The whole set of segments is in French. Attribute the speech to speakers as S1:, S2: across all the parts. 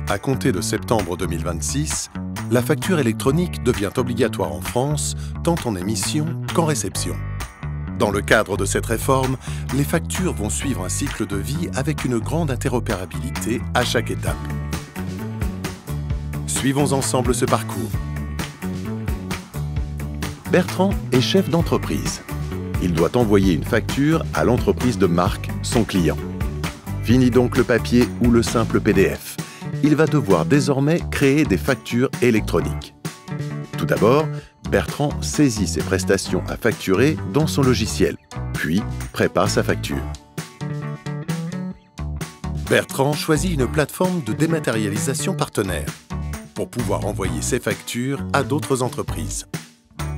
S1: À compter de septembre 2026, la facture électronique devient obligatoire en France, tant en émission qu'en réception. Dans le cadre de cette réforme, les factures vont suivre un cycle de vie avec une grande interopérabilité à chaque étape. Suivons ensemble ce parcours. Bertrand est chef d'entreprise. Il doit envoyer une facture à l'entreprise de Marc, son client. Fini donc le papier ou le simple PDF. Il va devoir désormais créer des factures électroniques. Tout d'abord, Bertrand saisit ses prestations à facturer dans son logiciel, puis prépare sa facture. Bertrand choisit une plateforme de dématérialisation partenaire pour pouvoir envoyer ses factures à d'autres entreprises.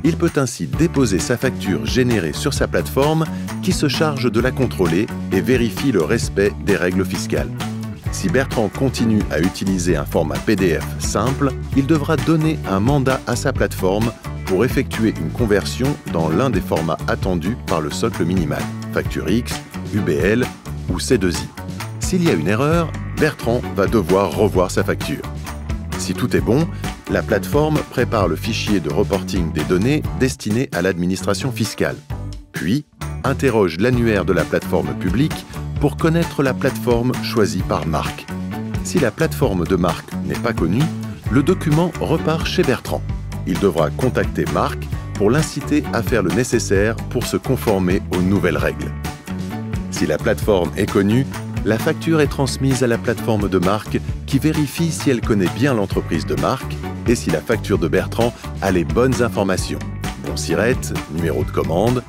S1: Il peut ainsi déposer sa facture générée sur sa plateforme qui se charge de la contrôler et vérifie le respect des règles fiscales. Si Bertrand continue à utiliser un format PDF simple, il devra donner un mandat à sa plateforme pour effectuer une conversion dans l'un des formats attendus par le socle minimal, Facture X, UBL ou C2I. S'il y a une erreur, Bertrand va devoir revoir sa facture. Si tout est bon, la plateforme prépare le fichier de reporting des données destiné à l'administration fiscale, puis interroge l'annuaire de la plateforme publique pour connaître la plateforme choisie par Marc. Si la plateforme de Marc n'est pas connue, le document repart chez Bertrand. Il devra contacter Marc pour l'inciter à faire le nécessaire pour se conformer aux nouvelles règles. Si la plateforme est connue, la facture est transmise à la plateforme de Marc qui vérifie si elle connaît bien l'entreprise de Marc et si la facture de Bertrand a les bonnes informations. Bon sirette, numéro de commande.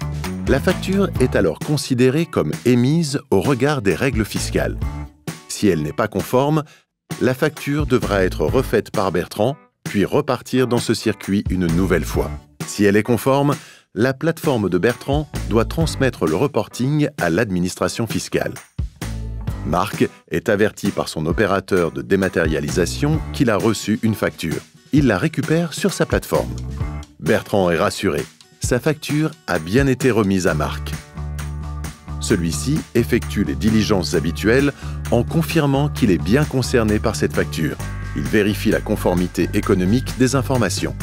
S1: La facture est alors considérée comme émise au regard des règles fiscales. Si elle n'est pas conforme, la facture devra être refaite par Bertrand, puis repartir dans ce circuit une nouvelle fois. Si elle est conforme, la plateforme de Bertrand doit transmettre le reporting à l'administration fiscale. Marc est averti par son opérateur de dématérialisation qu'il a reçu une facture. Il la récupère sur sa plateforme. Bertrand est rassuré. Sa facture a bien été remise à Marc. Celui-ci effectue les diligences habituelles en confirmant qu'il est bien concerné par cette facture. Il vérifie la conformité économique des informations.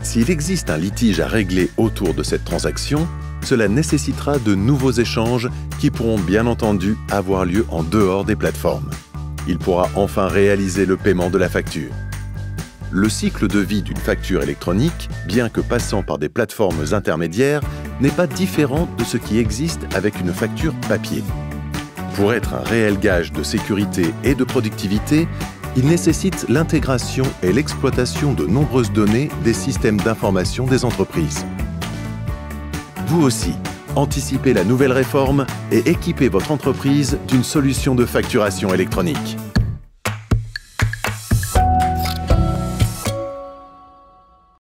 S1: S'il existe un litige à régler autour de cette transaction, cela nécessitera de nouveaux échanges qui pourront bien entendu avoir lieu en dehors des plateformes. Il pourra enfin réaliser le paiement de la facture. Le cycle de vie d'une facture électronique, bien que passant par des plateformes intermédiaires, n'est pas différent de ce qui existe avec une facture papier. Pour être un réel gage de sécurité et de productivité, il nécessite l'intégration et l'exploitation de nombreuses données des systèmes d'information des entreprises. Vous aussi, anticipez la nouvelle réforme et équipez votre entreprise d'une solution de facturation électronique.